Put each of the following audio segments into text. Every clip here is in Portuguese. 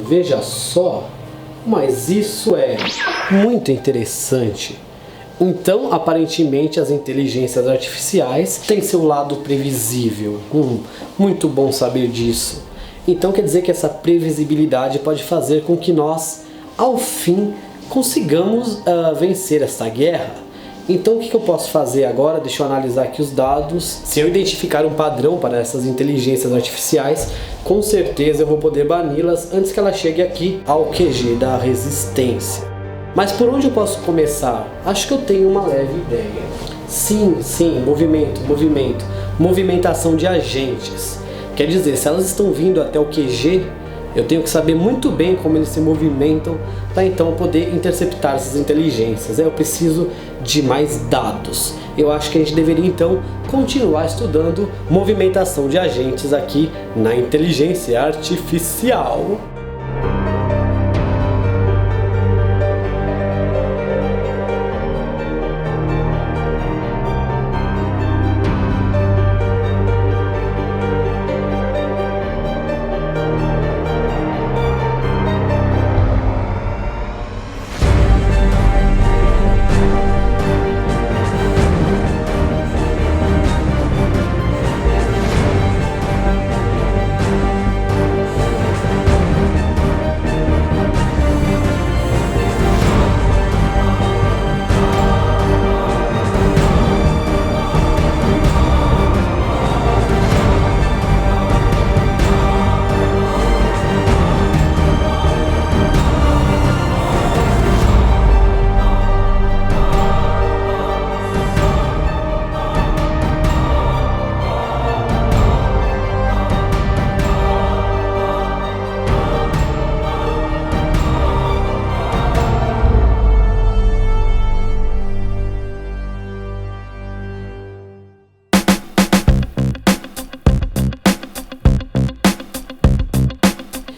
Veja só, mas isso é muito interessante. Então, aparentemente, as inteligências artificiais têm seu lado previsível. Muito bom saber disso. Então quer dizer que essa previsibilidade pode fazer com que nós, ao fim, consigamos vencer essa guerra. Então o que eu posso fazer agora? Deixa eu analisar aqui os dados. Se eu identificar um padrão para essas inteligências artificiais, com certeza eu vou poder bani-las antes que ela chegue aqui ao QG da resistência. Mas por onde eu posso começar? Acho que eu tenho uma leve ideia. Sim, movimentação de agentes. Quer dizer, se elas estão vindo até o QG, eu tenho que saber muito bem como eles se movimentam para então poder interceptar essas inteligências. Eu preciso de mais dados. Eu acho que a gente deveria então continuar estudando movimentação de agentes aqui na inteligência artificial.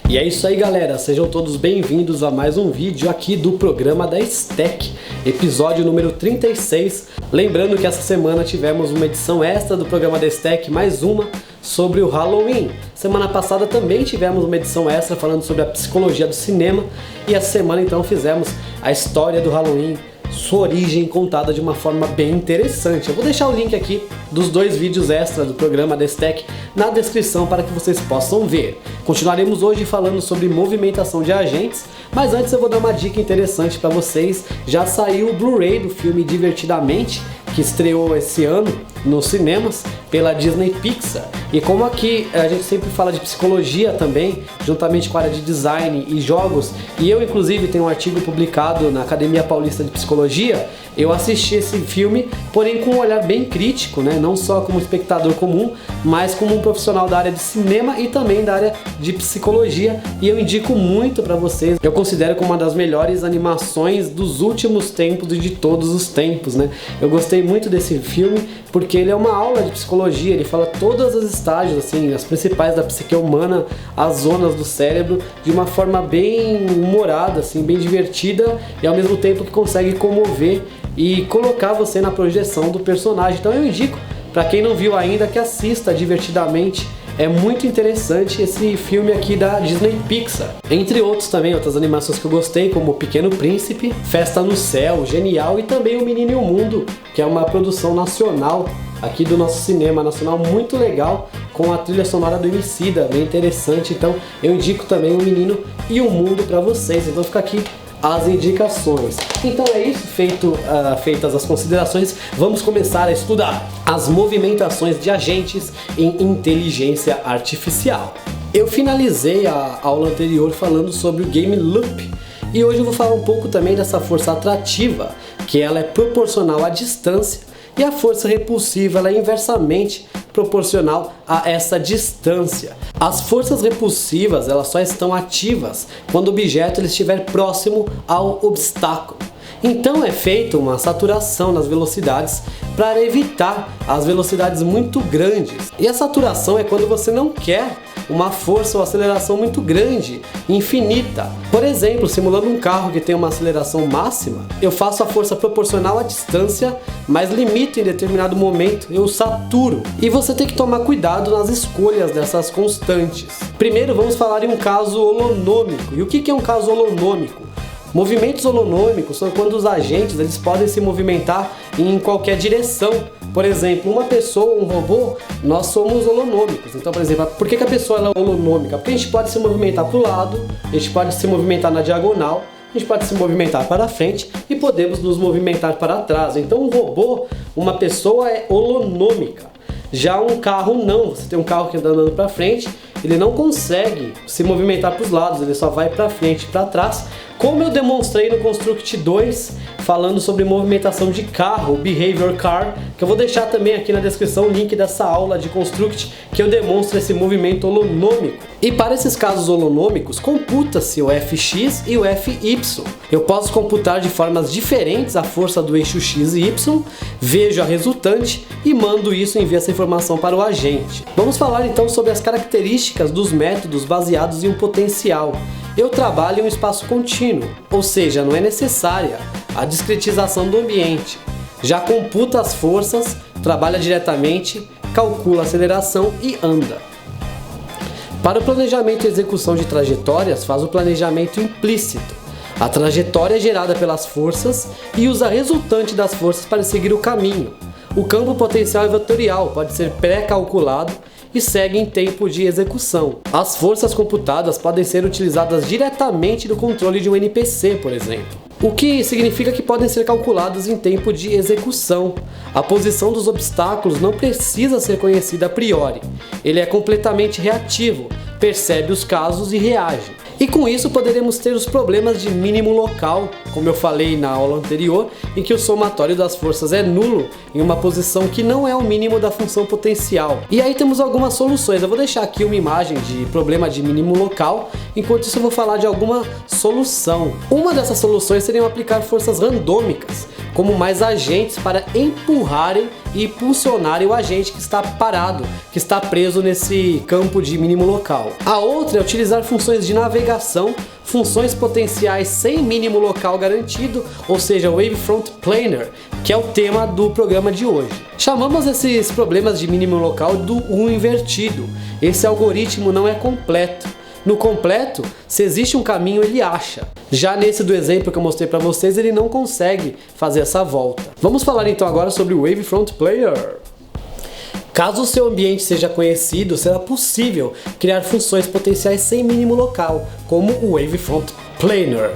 E é isso aí, galera, sejam todos bem-vindos a mais um vídeo aqui do programa da STEC, episódio número 36. Lembrando que essa semana tivemos uma edição extra do programa da STEC, mais uma sobre o Halloween. Semana passada também tivemos uma edição extra falando sobre a psicologia do cinema, e essa semana então fizemos a história do Halloween, sua origem contada de uma forma bem interessante. Eu vou deixar o link aqui dos dois vídeos extra do programa da STEC na descrição para que vocês possam ver. Continuaremos hoje falando sobre movimentação de agentes, mas antes eu vou dar uma dica interessante para vocês. Já saiu o Blu-ray do filme Divertidamente, que estreou esse ano nos cinemas pela Disney Pixar. E como aqui a gente sempre fala de psicologia também, juntamente com a área de design e jogos, e eu inclusive tenho um artigo publicado na Academia Paulista de Psicologia, eu assisti esse filme, porém com um olhar bem crítico, né? Não só como espectador comum, mas como um profissional da área de cinema e também da área de psicologia, e eu indico muito para vocês. Eu considero como uma das melhores animações dos últimos tempos e de todos os tempos, né? Eu gostei muito desse filme porque ele é uma aula de psicologia, ele fala todos os estágios, assim, as principais da psique humana, as zonas do cérebro, de uma forma bem humorada, assim, bem divertida, e ao mesmo tempo que consegue comover e colocar você na projeção do personagem. Então eu indico para quem não viu ainda que assista Divertidamente. É muito interessante esse filme aqui da Disney Pixar. Entre outros também, outras animações que eu gostei, como O Pequeno Príncipe, Festa no Céu, Genial, e também O Menino e o Mundo, que é uma produção nacional aqui do nosso cinema nacional, muito legal, com a trilha sonora do Emicida, bem interessante. Então eu indico também O Menino e o Mundo para vocês. Então fica aqui as indicações. Então é isso, feitas as considerações, vamos começar a estudar as movimentações de agentes em inteligência artificial. Eu finalizei a aula anterior falando sobre o Game Loop, e hoje eu vou falar um pouco também dessa força atrativa, que ela é proporcional à distância, e a força repulsiva ela é inversamente proporcional a essa distância. As forças repulsivas elas só estão ativas quando o objeto ele estiver próximo ao obstáculo. Então é feita uma saturação nas velocidades para evitar as velocidades muito grandes. E a saturação é quando você não quer uma força ou aceleração muito grande, infinita. Por exemplo, simulando um carro que tem uma aceleração máxima, eu faço a força proporcional à distância, mas limito em determinado momento, eu saturo. E você tem que tomar cuidado nas escolhas dessas constantes. Primeiro vamos falar em um caso holonômico. E o que é um caso holonômico? Movimentos holonômicos são quando os agentes eles podem se movimentar em qualquer direção. Por exemplo, uma pessoa, um robô, nós somos holonômicos. Então, por exemplo, por que a pessoa ela é holonômica? Porque a gente pode se movimentar para o lado, a gente pode se movimentar na diagonal, a gente pode se movimentar para frente e podemos nos movimentar para trás. Então, um robô, uma pessoa é holonômica. Já um carro não, você tem um carro que anda andando para frente, ele não consegue se movimentar para os lados, ele só vai para frente e para trás, como eu demonstrei no Construct 2, falando sobre movimentação de carro, Behavior Car, que eu vou deixar também aqui na descrição o link dessa aula de Construct, que eu demonstro esse movimento holonômico. E para esses casos holonômicos, computa-se o Fx e o Fy. Eu posso computar de formas diferentes a força do eixo x e y, vejo a resultante e mando isso e envio essa informação para o agente. Vamos falar então sobre as características dos métodos baseados em um potencial. Eu trabalho em um espaço contínuo, ou seja, não é necessária a discretização do ambiente. Já computa as forças, trabalha diretamente, calcula a aceleração e anda. Para o planejamento e execução de trajetórias, faz o planejamento implícito. A trajetória é gerada pelas forças e usa a resultante das forças para seguir o caminho. O campo potencial é vetorial, pode ser pré-calculado e segue em tempo de execução. As forças computadas podem ser utilizadas diretamente no controle de um NPC, por exemplo. O que significa que podem ser calculadas em tempo de execução. A posição dos obstáculos não precisa ser conhecida a priori. Ele é completamente reativo, percebe os casos e reage. E com isso poderemos ter os problemas de mínimo local, como eu falei na aula anterior, em que o somatório das forças é nulo em uma posição que não é o mínimo da função potencial. E aí temos algumas soluções. Eu vou deixar aqui uma imagem de problema de mínimo local, enquanto isso eu vou falar de alguma solução. Uma dessas soluções seriam aplicar forças randômicas, como mais agentes para empurrarem e impulsionarem o agente que está parado, que está preso nesse campo de mínimo local. A outra é utilizar funções de navegação, funções potenciais sem mínimo local garantido, ou seja, Wavefront Planar, que é o tema do programa de hoje. Chamamos esses problemas de mínimo local do U invertido. Esse algoritmo não é completo. No completo, se existe um caminho, ele acha. Já nesse do exemplo que eu mostrei para vocês, ele não consegue fazer essa volta. Vamos falar então agora sobre o Wavefront Planar. Caso o seu ambiente seja conhecido, será possível criar funções potenciais sem mínimo local, como o Wavefront Planar.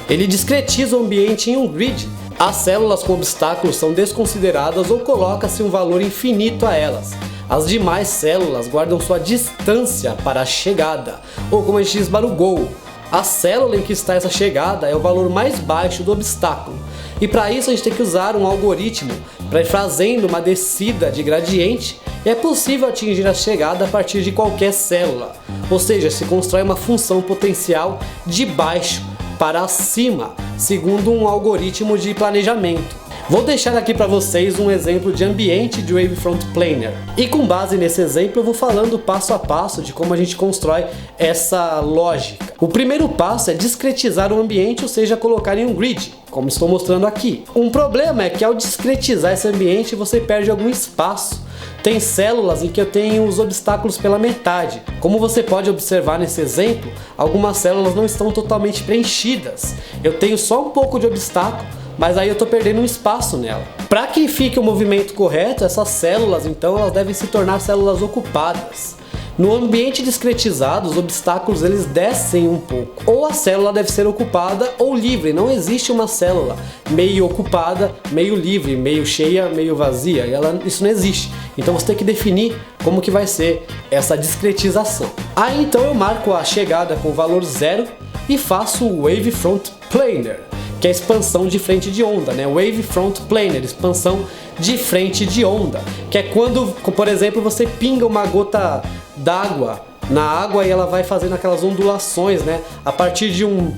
Ele discretiza o ambiente em um grid. As células com obstáculos são desconsideradas ou coloca-se um valor infinito a elas. As demais células guardam sua distância para a chegada, ou como a gente diz, para o goal. A célula em que está essa chegada é o valor mais baixo do obstáculo. E para isso a gente tem que usar um algoritmo para ir fazendo uma descida de gradiente, e é possível atingir a chegada a partir de qualquer célula. Ou seja, se constrói uma função potencial de baixo para cima, segundo um algoritmo de planejamento. Vou deixar aqui para vocês um exemplo de ambiente de Wavefront Planar. E com base nesse exemplo eu vou falando passo a passo de como a gente constrói essa lógica. O primeiro passo é discretizar o ambiente, ou seja, colocar em um grid, como estou mostrando aqui. Um problema é que ao discretizar esse ambiente você perde algum espaço. Tem células em que eu tenho os obstáculos pela metade. Como você pode observar nesse exemplo, algumas células não estão totalmente preenchidas. Eu tenho só um pouco de obstáculo, mas aí eu estou perdendo um espaço nela. Para que fique o movimento correto, essas células então elas devem se tornar células ocupadas. No ambiente discretizado, os obstáculos eles descem um pouco. Ou a célula deve ser ocupada ou livre. Não existe uma célula meio ocupada, meio livre, meio cheia, meio vazia. Isso não existe. Então você tem que definir como que vai ser essa discretização. Aí então eu marco a chegada com o valor 0 e faço o Wavefront Planar, que é a expansão de frente de onda, né? Wavefront Planar, expansão de frente de onda, que é quando, por exemplo, você pinga uma gota d'água na água e ela vai fazendo aquelas ondulações, né? A partir de um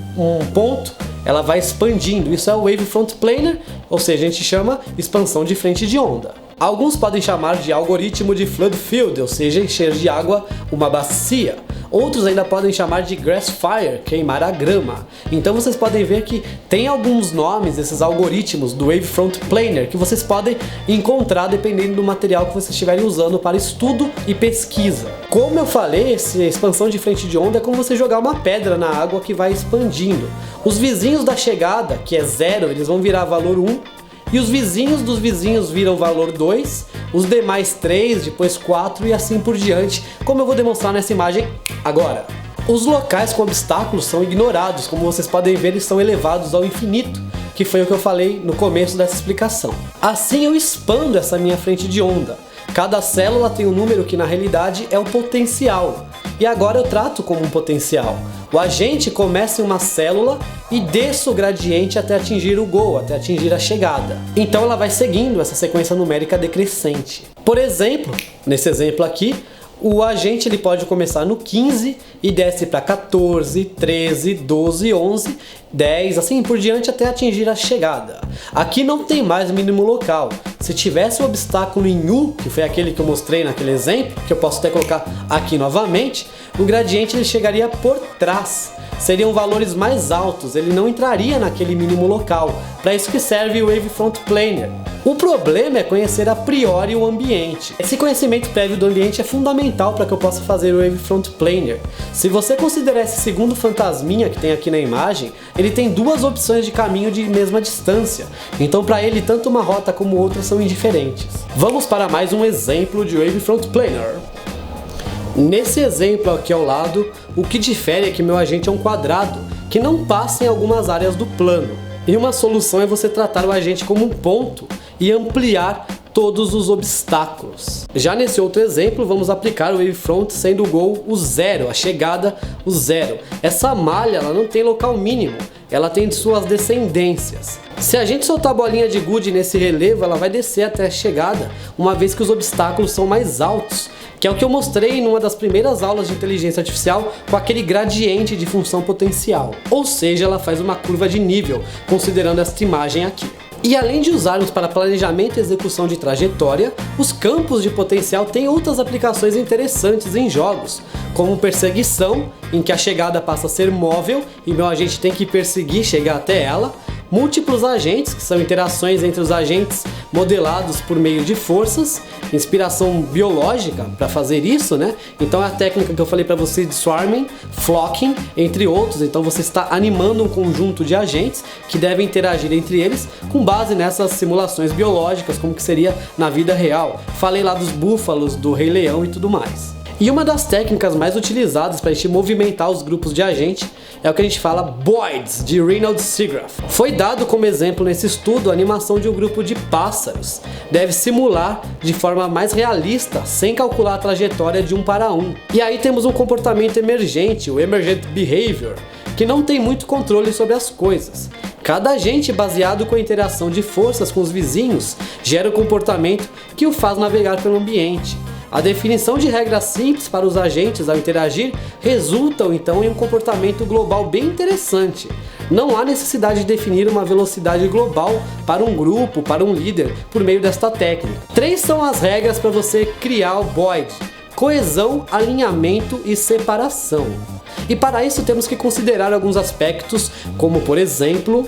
ponto, ela vai expandindo. Isso é o Wavefront Planar, ou seja, a gente chama expansão de frente de onda. Alguns podem chamar de algoritmo de flood field, ou seja, encher de água uma bacia. Outros ainda podem chamar de grass fire, queimar a grama. Então vocês podem ver que tem alguns nomes, esses algoritmos do Wavefront Planer, que vocês podem encontrar dependendo do material que vocês estiverem usando para estudo e pesquisa. Como eu falei, essa expansão de frente de onda é como você jogar uma pedra na água que vai expandindo. Os vizinhos da chegada, que é 0, eles vão virar valor 1. E os vizinhos dos vizinhos viram valor 2, os demais 3, depois 4 e assim por diante, como eu vou demonstrar nessa imagem agora. Os locais com obstáculos são ignorados, como vocês podem ver, eles são elevados ao infinito, que foi o que eu falei no começo dessa explicação. Assim eu expando essa minha frente de onda. Cada célula tem um número que na realidade é o potencial. E agora eu trato como um potencial. O agente começa em uma célula e desce o gradiente até atingir o goal, até atingir a chegada. Então ela vai seguindo essa sequência numérica decrescente. Por exemplo, nesse exemplo aqui, o agente ele pode começar no 15 e desce para 14, 13, 12, 11, 10, assim por diante até atingir a chegada. Aqui não tem mais mínimo local. Se tivesse um obstáculo em U, que foi aquele que eu mostrei naquele exemplo, que eu posso até colocar aqui novamente, o gradiente ele chegaria por trás. Seriam valores mais altos, ele não entraria naquele mínimo local. Para isso que serve o Wavefront Planer. O problema é conhecer a priori o ambiente. Esse conhecimento prévio do ambiente é fundamental para que eu possa fazer o Wavefront Planer. Se você considerar esse segundo fantasminha que tem aqui na imagem, ele tem duas opções de caminho de mesma distância. Então para ele, tanto uma rota como outra são indiferentes. Vamos para mais um exemplo de Wavefront Planer. Nesse exemplo aqui ao lado, o que difere é que meu agente é um quadrado, que não passa em algumas áreas do plano. E uma solução é você tratar o agente como um ponto e ampliar todos os obstáculos. Já nesse outro exemplo, vamos aplicar o Wavefront sendo o goal o 0, a chegada o 0. Essa malha ela não tem local mínimo, ela tem suas descendências. Se a gente soltar a bolinha de gude nesse relevo, ela vai descer até a chegada, uma vez que os obstáculos são mais altos, que é o que eu mostrei em uma das primeiras aulas de inteligência artificial com aquele gradiente de função potencial. Ou seja, ela faz uma curva de nível, considerando esta imagem aqui. E além de usarmos para planejamento e execução de trajetória, os campos de potencial têm outras aplicações interessantes em jogos, como perseguição, em que a chegada passa a ser móvel e meu agente tem que perseguir chegar até ela, múltiplos agentes, que são interações entre os agentes modelados por meio de forças, inspiração biológica para fazer isso, né? Então é a técnica que eu falei para vocês de swarming, flocking, entre outros. Então você está animando um conjunto de agentes que devem interagir entre eles com base nessas simulações biológicas, como que seria na vida real. Falei lá dos búfalos, do Rei Leão e tudo mais. E uma das técnicas mais utilizadas para a gente movimentar os grupos de agente é o que a gente fala Boids, de Reynolds Seagraph. Foi dado como exemplo nesse estudo a animação de um grupo de pássaros. Deve simular de forma mais realista, sem calcular a trajetória de 1 para 1. E aí temos um comportamento emergente, o Emergent Behavior, que não tem muito controle sobre as coisas. Cada agente, baseado com a interação de forças com os vizinhos, gera um comportamento que o faz navegar pelo ambiente. A definição de regras simples para os agentes ao interagir resultam então em um comportamento global bem interessante. Não há necessidade de definir uma velocidade global para um grupo, para um líder, por meio desta técnica. 3 são as regras para você criar o Boid: coesão, alinhamento e separação. E para isso temos que considerar alguns aspectos, como por exemplo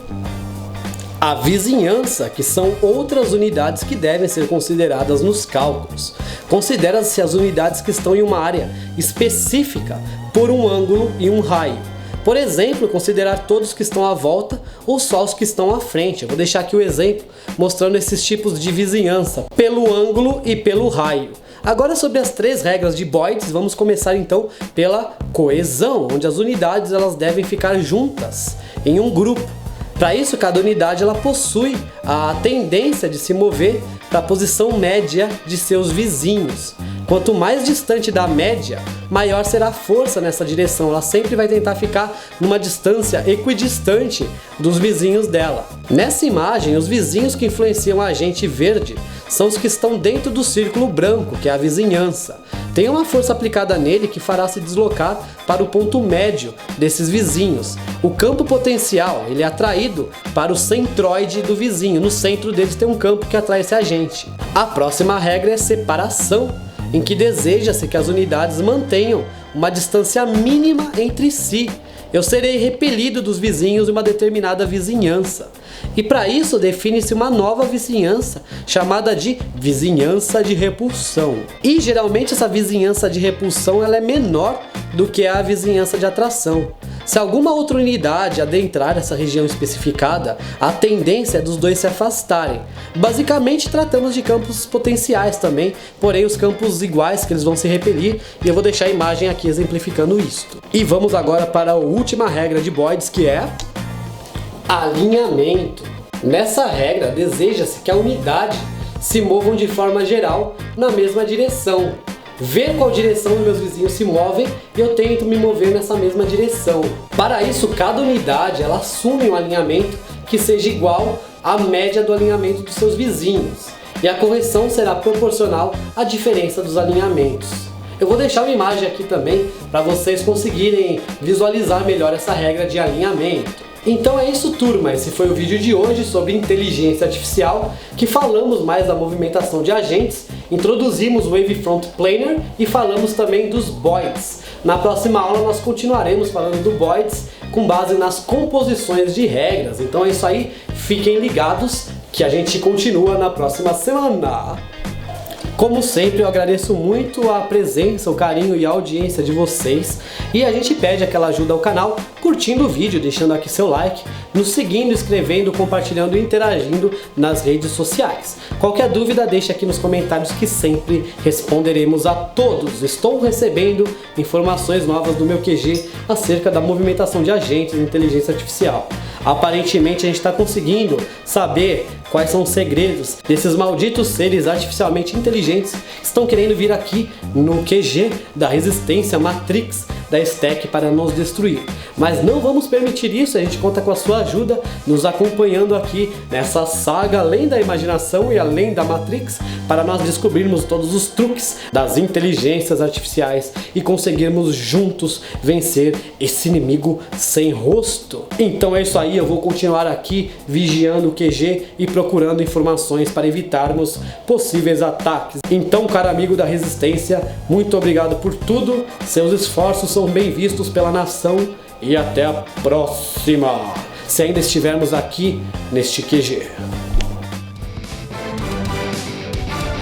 a vizinhança, que são outras unidades que devem ser consideradas nos cálculos. Considera-se as unidades que estão em uma área específica por um ângulo e um raio. Por exemplo, considerar todos que estão à volta ou só os que estão à frente. Eu vou deixar aqui o exemplo mostrando esses tipos de vizinhança pelo ângulo e pelo raio. Agora, sobre as 3 regras de Boids, vamos começar então pela coesão, onde as unidades elas devem ficar juntas em um grupo. Para isso, cada unidade ela possui a tendência de se mover para a posição média de seus vizinhos. Quanto mais distante da média, maior será a força nessa direção. Ela sempre vai tentar ficar numa distância equidistante dos vizinhos dela. Nessa imagem, os vizinhos que influenciam a agente verde são os que estão dentro do círculo branco, que é a vizinhança. tem uma força aplicada nele que fará se deslocar para o ponto médio desses vizinhos. O campo potencial ele é atraído para o centroide do vizinho, no centro deles tem um campo que atrai esse agente. A próxima regra é separação, em que deseja-se que as unidades mantenham uma distância mínima entre si. Eu serei repelido dos vizinhos em uma determinada vizinhança. E para isso define-se uma nova vizinhança, chamada de vizinhança de repulsão. E geralmente essa vizinhança de repulsão ela é menor do que a vizinhança de atração. Se alguma outra unidade adentrar essa região especificada, a tendência é dos dois se afastarem. Basicamente tratamos de campos potenciais também, porém os campos iguais que eles vão se repelir, e eu vou deixar a imagem aqui exemplificando isto. E vamos agora para a última regra de Boyds, que é alinhamento. Nessa regra deseja-se que a unidade se movam de forma geral na mesma direção. Ver qual direção meus vizinhos se movem e eu tento me mover nessa mesma direção. Para isso, cada unidade ela assume um alinhamento que seja igual à média do alinhamento dos seus vizinhos. E a correção será proporcional à diferença dos alinhamentos. Eu vou deixar uma imagem aqui também para vocês conseguirem visualizar melhor essa regra de alinhamento. Então é isso, turma, esse foi o vídeo de hoje sobre inteligência artificial, que falamos mais da movimentação de agentes, introduzimos o Wavefront Planer e falamos também dos Boyds. Na próxima aula nós continuaremos falando do Boyds com base nas composições de regras, então é isso aí, fiquem ligados que a gente continua na próxima semana. Como sempre, eu agradeço muito a presença, o carinho e a audiência de vocês. E a gente pede aquela ajuda ao canal, curtindo o vídeo, deixando aqui seu like, nos seguindo, escrevendo, compartilhando e interagindo nas redes sociais. Qualquer dúvida, deixe aqui nos comentários que sempre responderemos a todos. Estou recebendo informações novas do meu QG acerca da movimentação de agentes de inteligência artificial. Aparentemente a gente está conseguindo saber quais são os segredos desses malditos seres artificialmente inteligentes que estão querendo vir aqui no QG da Resistência Matrix da Stack para nos destruir. Mas não vamos permitir isso, a gente conta com a sua ajuda nos acompanhando aqui nessa saga além da imaginação e além da Matrix, para nós descobrirmos todos os truques das inteligências artificiais e conseguirmos juntos vencer esse inimigo sem rosto. Então é isso aí, eu vou continuar aqui vigiando o QG e procurando informações para evitarmos possíveis ataques. Então, caro amigo da Resistência, muito obrigado por tudo, seus esforços são bem vistos pela nação e até a próxima, se ainda estivermos aqui neste QG.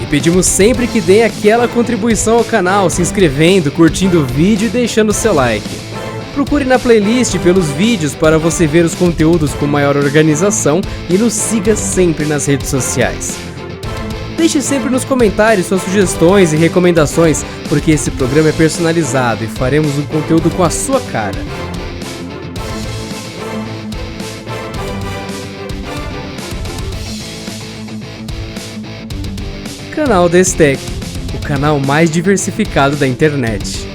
E pedimos sempre que deem aquela contribuição ao canal, se inscrevendo, curtindo o vídeo e deixando seu like. Procure na playlist pelos vídeos para você ver os conteúdos com maior organização e nos siga sempre nas redes sociais. Deixe sempre nos comentários suas sugestões e recomendações, porque esse programa é personalizado e faremos um conteúdo com a sua cara. Canal da Stack, o canal mais diversificado da internet.